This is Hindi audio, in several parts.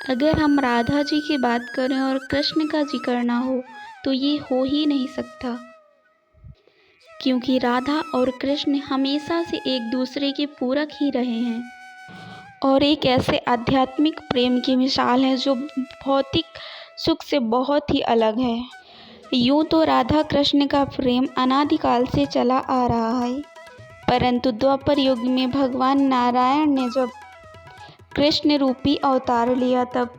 अगर हम राधा जी की बात करें और कृष्ण का जिक्र ना हो तो ये हो ही नहीं सकता, क्योंकि राधा और कृष्ण हमेशा से एक दूसरे के पूरक ही रहे हैं और एक ऐसे आध्यात्मिक प्रेम की मिसाल है जो भौतिक सुख से बहुत ही अलग है। यूं तो राधा कृष्ण का प्रेम अनादिकाल से चला आ रहा है, परंतु द्वापर युग में भगवान नारायण ने जब कृष्ण रूपी अवतार लिया तब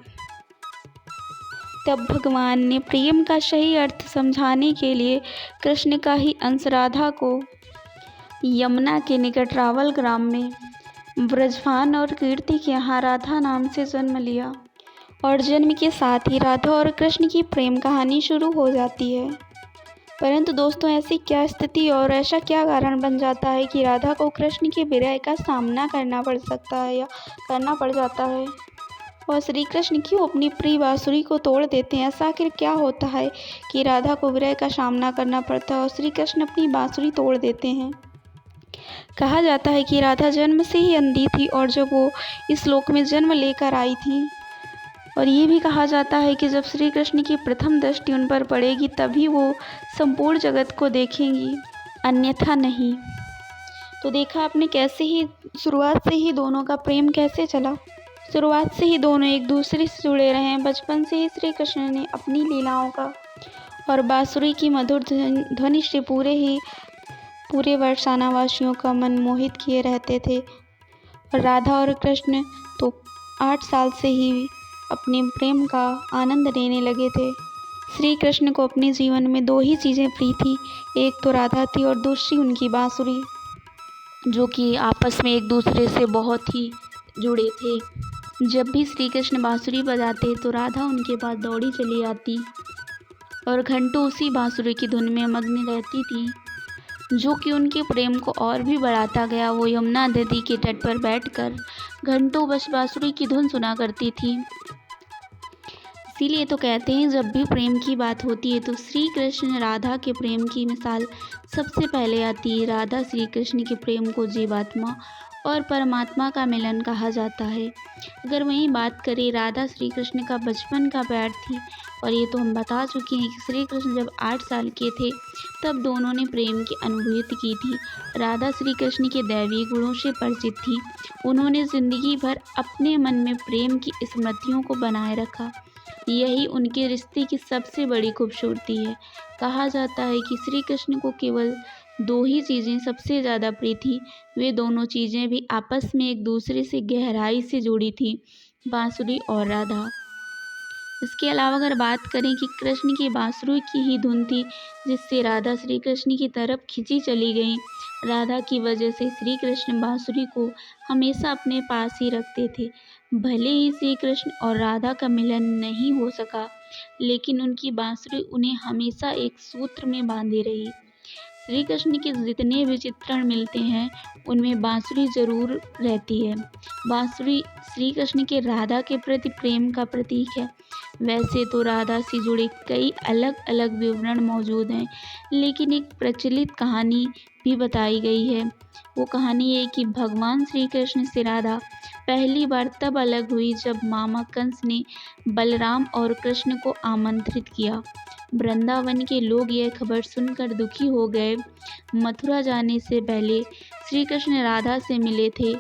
भगवान ने प्रेम का सही अर्थ समझाने के लिए कृष्ण का ही अंश राधा को यमुना के निकट रावल ग्राम में ब्रजभान और कीर्ति के यहाँ राधा नाम से जन्म लिया और जन्म के साथ ही राधा और कृष्ण की प्रेम कहानी शुरू हो जाती है। परंतु दोस्तों, ऐसी क्या स्थिति और ऐसा क्या कारण बन जाता है कि राधा को कृष्ण के विरह का सामना करना पड़ सकता है या करना पड़ जाता है और श्री कृष्ण क्यों अपनी प्रिय बांसुरी को तोड़ देते हैं? ऐसा आखिर क्या होता है कि राधा को विरह का सामना करना पड़ता है और श्री कृष्ण अपनी बांसुरी तोड़ देते हैं? कहा जाता है कि राधा जन्म से ही अंधी थी और जब वो इस लोक में जन्म लेकर आई थी, और ये भी कहा जाता है कि जब श्री कृष्ण की प्रथम दृष्टि उन पर पड़ेगी तभी वो संपूर्ण जगत को देखेंगी, अन्यथा नहीं। तो देखा आपने कैसे ही शुरुआत से ही दोनों का प्रेम कैसे चला। शुरुआत से ही दोनों एक दूसरे से जुड़े रहे हैं। बचपन से ही श्री कृष्ण ने अपनी लीलाओं का और बांसुरी की मधुर ध्वनि से पूरे बरसाना वासियों का मन मोहित किए रहते थे। और राधा और कृष्ण तो 8 साल से ही अपने प्रेम का आनंद लेने लगे थे। श्री कृष्ण को अपने जीवन में 2 ही चीज़ें प्रिय थी, एक तो राधा थी और दूसरी उनकी बांसुरी, जो कि आपस में एक दूसरे से बहुत ही जुड़े थे। जब भी श्री कृष्ण बांसुरी बजाते तो राधा उनके पास दौड़ी चली आती और घंटों उसी बांसुरी की धुन में मग्न रहती थी, जो कि उनके प्रेम को और भी बढ़ाता गया। वो यमुना नदी के तट पर बैठकर घंटों बस बांसुरी की धुन सुना करती थी। इसीलिए तो कहते हैं जब भी प्रेम की बात होती है तो श्री कृष्ण राधा के प्रेम की मिसाल सबसे पहले आती है। राधा श्री कृष्ण के प्रेम को जीवात्मा और परमात्मा का मिलन कहा जाता है। अगर वहीं बात करें, राधा श्री कृष्ण का बचपन का प्यार थी और ये तो हम बता चुके हैं कि श्री कृष्ण जब 8 साल के थे तब दोनों ने प्रेम की अनुभूति की थी। राधा श्री कृष्ण के दैवीय गुणों से परिचित थी। उन्होंने जिंदगी भर अपने मन में प्रेम की स्मृतियों को बनाए रखा। यही उनके रिश्ते की सबसे बड़ी खूबसूरती है। कहा जाता है कि श्री कृष्ण को केवल 2 ही चीज़ें सबसे ज़्यादा प्रिय थी। वे दोनों चीज़ें भी आपस में एक दूसरे से गहराई से जुड़ी थी, बांसुरी और राधा। इसके अलावा अगर बात करें कि कृष्ण की बांसुरी की ही धुन थी जिससे राधा श्री कृष्ण की तरफ खिंची चली गई। राधा की वजह से श्री कृष्ण बांसुरी को हमेशा अपने पास ही रखते थे। भले ही श्री कृष्ण और राधा का मिलन नहीं हो सका, लेकिन उनकी बांसुरी उन्हें हमेशा एक सूत्र में बांधे रही। श्री कृष्ण के जितने भी चित्रण मिलते हैं उनमें बांसुरी जरूर रहती है। बांसुरी श्री कृष्ण के राधा के प्रति प्रेम का प्रतीक है। वैसे तो राधा से जुड़े कई अलग अलग विवरण मौजूद हैं, लेकिन एक प्रचलित कहानी भी बताई गई है। वो कहानी ये कि भगवान श्री कृष्ण से राधा पहली बार तब अलग हुई जब मामा कंस ने बलराम और कृष्ण को आमंत्रित किया। वृंदावन के लोग यह खबर सुनकर दुखी हो गए। मथुरा जाने से पहले श्री कृष्ण राधा से मिले थे।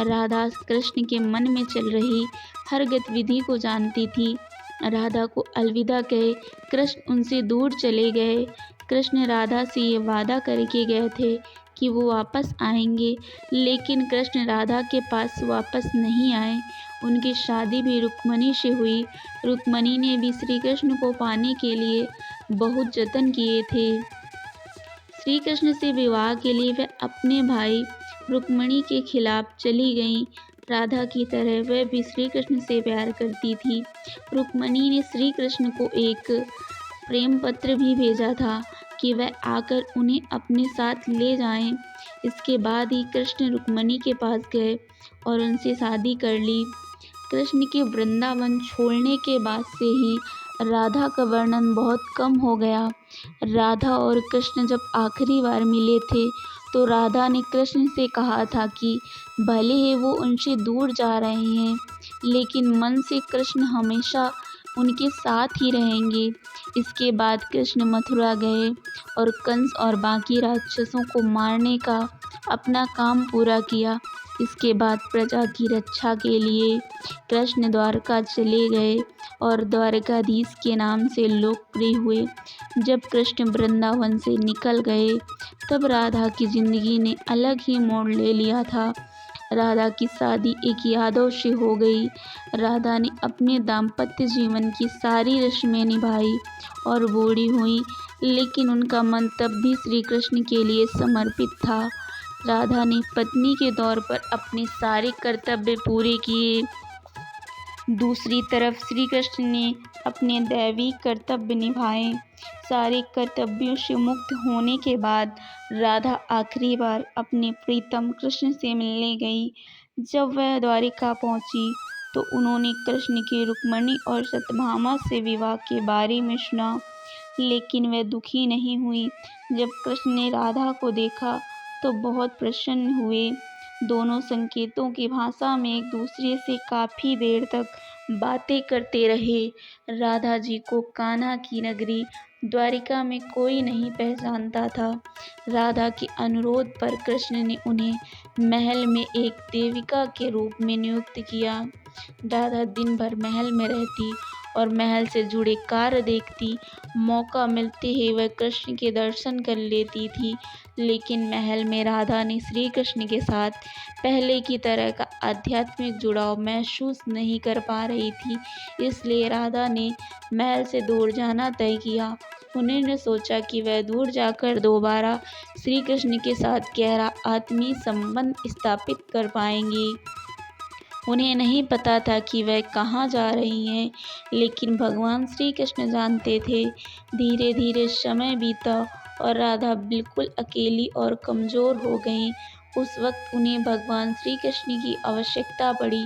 राधा कृष्ण के मन में चल रही हर गतिविधि को जानती थी। राधा को अलविदा कहे कृष्ण उनसे दूर चले गए। कृष्ण राधा से ये वादा करके गए थे कि वो वापस आएंगे, लेकिन कृष्ण राधा के पास वापस नहीं आए। उनकी शादी भी रुक्मणी से हुई। रुक्मणी ने भी श्री कृष्ण को पाने के लिए बहुत जतन किए थे। श्री कृष्ण से विवाह के लिए वह अपने भाई रुक्मणी के खिलाफ चली गईं। राधा की तरह वह भी श्री कृष्ण से प्यार करती थी। रुक्मणी ने श्री कृष्ण को एक प्रेम पत्र भी भेजा था कि वह आकर उन्हें अपने साथ ले जाएं। इसके बाद ही कृष्ण रुक्मणी के पास गए और उनसे शादी कर ली। कृष्ण के वृंदावन छोड़ने के बाद से ही राधा का वर्णन बहुत कम हो गया। राधा और कृष्ण जब आखिरी बार मिले थे तो राधा ने कृष्ण से कहा था कि भले ही वो उनसे दूर जा रहे हैं, लेकिन मन से कृष्ण हमेशा उनके साथ ही रहेंगे। इसके बाद कृष्ण मथुरा गए और कंस और बाकी राक्षसों को मारने का अपना काम पूरा किया। इसके बाद प्रजा की रक्षा के लिए कृष्ण द्वारका चले गए और द्वारकाधीश के नाम से लोकप्रिय हुए। जब कृष्ण वृंदावन से निकल गए तब राधा की जिंदगी ने अलग ही मोड़ ले लिया था। राधा की शादी एक यादव से हो गई। राधा ने अपने दाम्पत्य जीवन की सारी रस्में निभाई और बूढ़ी हुई, लेकिन उनका मन तब भी श्री कृष्ण के लिए समर्पित था। राधा ने पत्नी के तौर पर अपने सारे कर्तव्य पूरे किए। दूसरी तरफ श्री कृष्ण ने अपने दैवी कर्तव्य निभाए। सारे कर्तव्यों से मुक्त होने के बाद राधा आखिरी बार अपने प्रीतम कृष्ण से मिलने गई। जब वह द्वारिका पहुंची तो उन्होंने कृष्ण के रुक्मिणी और सत्यभामा से विवाह के बारे में सुना, लेकिन वह दुखी नहीं हुई। जब कृष्ण ने राधा को देखा तो बहुत प्रसन्न हुए। दोनों संकेतों की भाषा में एक दूसरे से काफी देर तक बातें करते रहे। राधा जी को कान्हा की नगरी द्वारिका में कोई नहीं पहचानता था। राधा के अनुरोध पर कृष्ण ने उन्हें महल में एक देविका के रूप में नियुक्त किया। राधा दिन भर महल में रहती और महल से जुड़े कार्य देखती। मौका मिलते ही वह कृष्ण के दर्शन कर लेती थी, लेकिन महल में राधा ने श्री कृष्ण के साथ पहले की तरह का आध्यात्मिक जुड़ाव महसूस नहीं कर पा रही थी। इसलिए राधा ने महल से दूर जाना तय किया। उन्होंने सोचा कि वह दूर जाकर दोबारा श्री कृष्ण के साथ गहरा आत्मीय संबंध स्थापित कर पाएंगी। उन्हें नहीं पता था कि वह कहाँ जा रही हैं, लेकिन भगवान श्री कृष्ण जानते थे। धीरे धीरे समय बीता और राधा बिल्कुल अकेली और कमज़ोर हो गईं। उस वक्त उन्हें भगवान श्री कृष्ण की आवश्यकता पड़ी।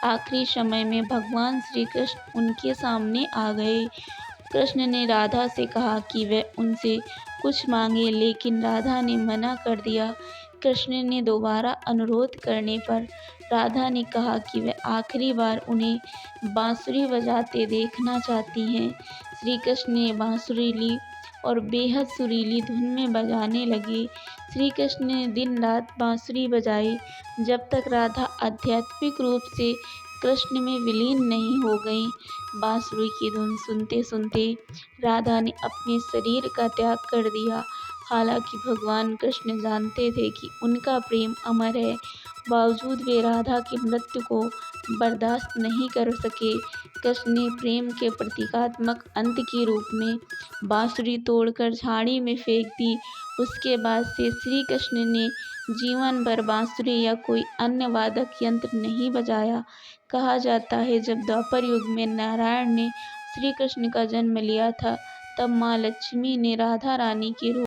आखिरी समय में भगवान श्री कृष्ण उनके सामने आ गए। कृष्ण ने राधा से कहा कि वह उनसे कुछ मांगे, लेकिन राधा ने मना कर दिया। कृष्ण ने दोबारा अनुरोध करने पर राधा ने कहा कि वह आखिरी बार उन्हें बांसुरी बजाते देखना चाहती हैं। श्री कृष्ण ने बांसुरी ली और बेहद सुरीली धुन में बजाने लगे। श्री कृष्ण ने दिन रात बांसुरी बजाई जब तक राधा आध्यात्मिक रूप से कृष्ण में विलीन नहीं हो गई। बांसुरी की धुन सुनते सुनते राधा ने अपने शरीर का त्याग कर दिया। हालांकि भगवान कृष्ण जानते थे कि उनका प्रेम अमर है, बावजूद वे राधा की मृत्यु को बर्दाश्त नहीं कर सके। कृष्ण ने प्रेम के प्रतीकात्मक अंत के रूप में बांसुरी तोड़कर झाड़ी में फेंक दी। उसके बाद से श्री कृष्ण ने जीवन भर बांसुरी या कोई अन्य वादक यंत्र नहीं बजाया। कहा जाता है जब द्वापर युग में नारायण ने श्री कृष्ण का जन्म लिया था, तब माँ लक्ष्मी ने राधा रानी के रूप